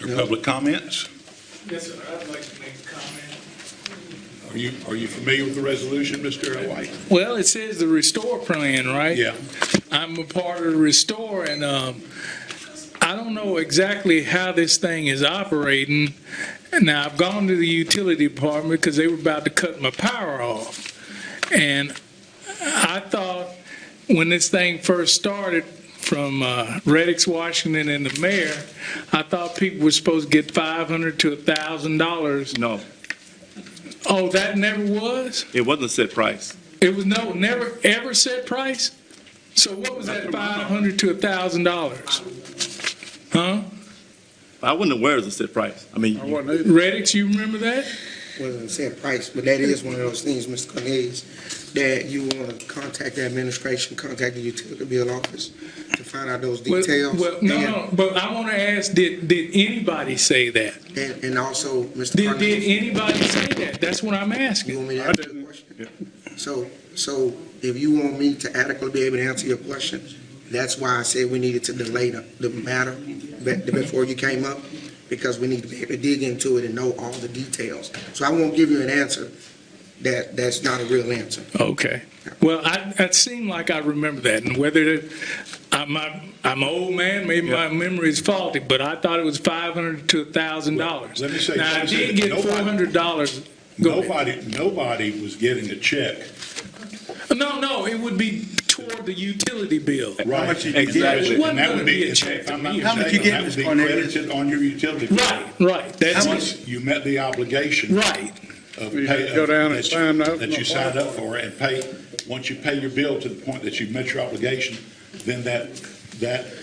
Your public comments? Yes, sir. I'd like to make a comment. Are you familiar with the resolution, Mr. White? Well, it says the restore plan, right? Yeah. I'm a part of the restore, and I don't know exactly how this thing is operating. Now, I've gone to the utility department because they were about to cut my power off. And I thought when this thing first started from Reddix, Washington, and the mayor, I thought people were supposed to get $500 to $1,000. No, Oh, that never was? it wasn't a set price. It was never ever set price? So what was that $500 to $1,000? Huh? I wasn't aware it was a set price. I mean, Reddix, you remember that? Wasn't a set price, but that is one of those things, Mr. Cornelius, that you want to contact the administration, contact the utility bill office to find out those details. Well, no, but I want to ask, did anybody say that? And also, Mr. Did Cornelius, anybody say that? That's what I'm you asking. want me to answer the question? So if you want me to adequately be able to answer your question, that's why I said we needed to delay the matter before you came up, because we need to be able to dig into it and know all the details. So I won't give you an answer that's not a real answer. Okay. Well, it seemed like I remember that, and whether I'm an old man, maybe my memory is faulty, but I thought it was $500 to $1,000. Let me say, now I did get $400. Nobody was getting a check. No, it would be toward the utility bill. Right. How much you Exactly. It And that would be, wasn't gonna be a check if I'm to not me. How much you mistaken, get, that would Mr. be Cornelius? credited on your utility bill. Right. That's Once you met the obligation. right. Of You pay, go down and that sign you, up. that you signed up for and pay. Once you pay your bill to the point that you've met your obligation, then that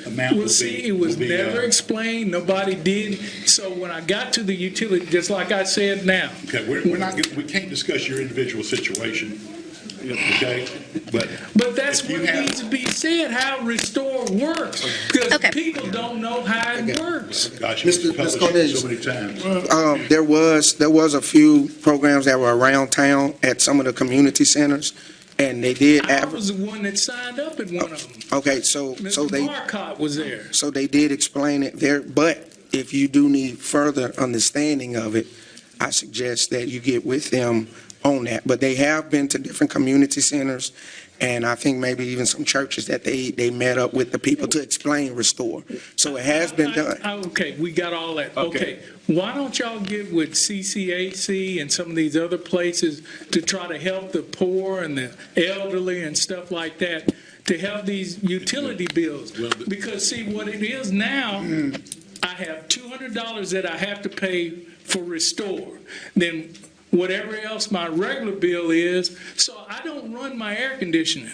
amount Well, will see, be. it was will be, never explained. Nobody did. So when I got to the utility, just like I said now, Okay, we can't discuss your individual situation. Okay, but that's if you what have- needs to be said, how Restore works. Because Okay. people don't know how it works. Gosh, Mr. it's published Cornelius. so many times. There was a few programs that were around town at some of the community centers, and they did I was the one that signed up at one of them. okay, so Mr. they Marcotte was there. So they did explain it there, but if you do need further understanding of it, I suggest that you get with them on that. But they have been to different community centers, and I think maybe even some churches that they met up with the people to explain Restore. So it has been done. Okay, we got all that. Okay. Okay, why don't y'all get with CCAC and some of these other places to try to help the poor and the elderly and stuff like that, to help these utility bills? Because see, what it is now, I have $200 that I have to pay for Restore. Then whatever else my regular bill is, so I don't run my air conditioning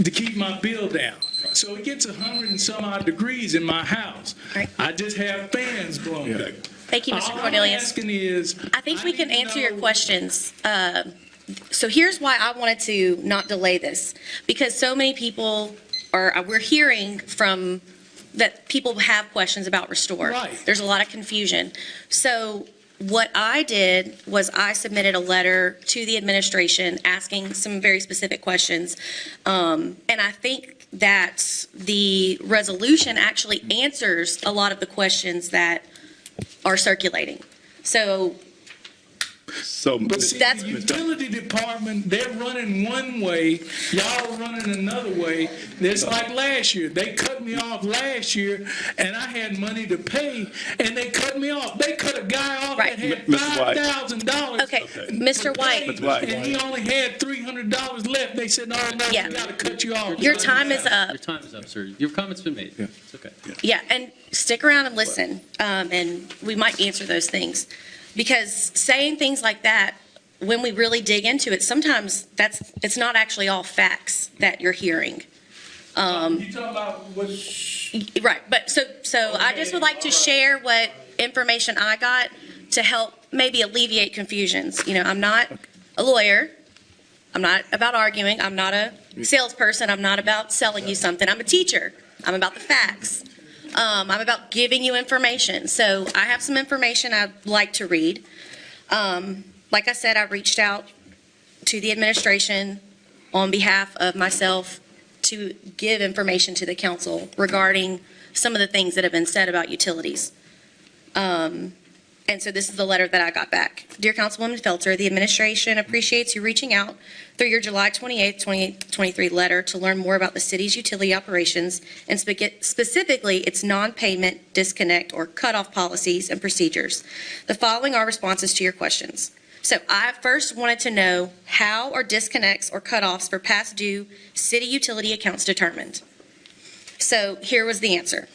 to keep my bill down. So it gets 100 and some odd degrees in my house. Right. I just have fans blowing. Okay. Thank you, Mr. All I'm Cornelius. asking is, I think we can need to answer your know- questions. So here's why I wanted to not delay this, because so many people we're hearing from that people have questions about Restore. Right. There's a lot of confusion. So what I did was I submitted a letter to the administration asking some very specific questions. And I think that the resolution actually answers a lot of the questions that are circulating. So But see, That's- the utility department, they're running one way, y'all are running another way. It's like last year. They cut me off last year, and I had money to pay, and they cut me off. They cut a guy off Right. that had Mr. White. $5,000. Okay, Mr. White. Mr. White. And he only had $300 left. They said, no, Yeah. we got to cut you off. Your time is up. Your time is up, sir. Your comment's been made. It's okay. Yeah, and stick around and listen, and we might answer those things. Because saying things like that, when we really dig into it, sometimes it's not actually all facts that you're hearing. You talking about what? Right, but so I just would like to share what information I got to help maybe alleviate confusions. You know, I'm not a lawyer. I'm not about arguing. I'm not a salesperson. I'm not about selling you something. I'm a teacher. I'm about the facts. I'm about giving you information. So I have some information I'd like to read. Like I said, I reached out to the administration on behalf of myself to give information to the council regarding some of the things that have been said about utilities. And so this is the letter that I got back. Dear Councilwoman Felter, the administration appreciates you reaching out through your July 28, 2023 letter to learn more about the city's utility operations and specifically its non-payment, disconnect, or cutoff policies and procedures. The following are responses to your questions. So I first wanted to know, how are disconnects or cutoffs for past due city utility accounts determined? So here was the answer.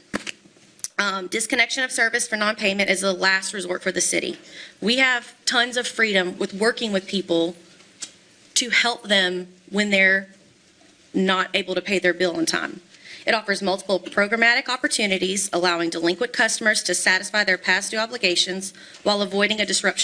Disconnection of service for non-payment is the last resort for the city. We have tons of freedom with working with people to help them when they're not able to pay their bill on time. It offers multiple programmatic opportunities, allowing delinquent customers to satisfy their past due obligations while avoiding a disruption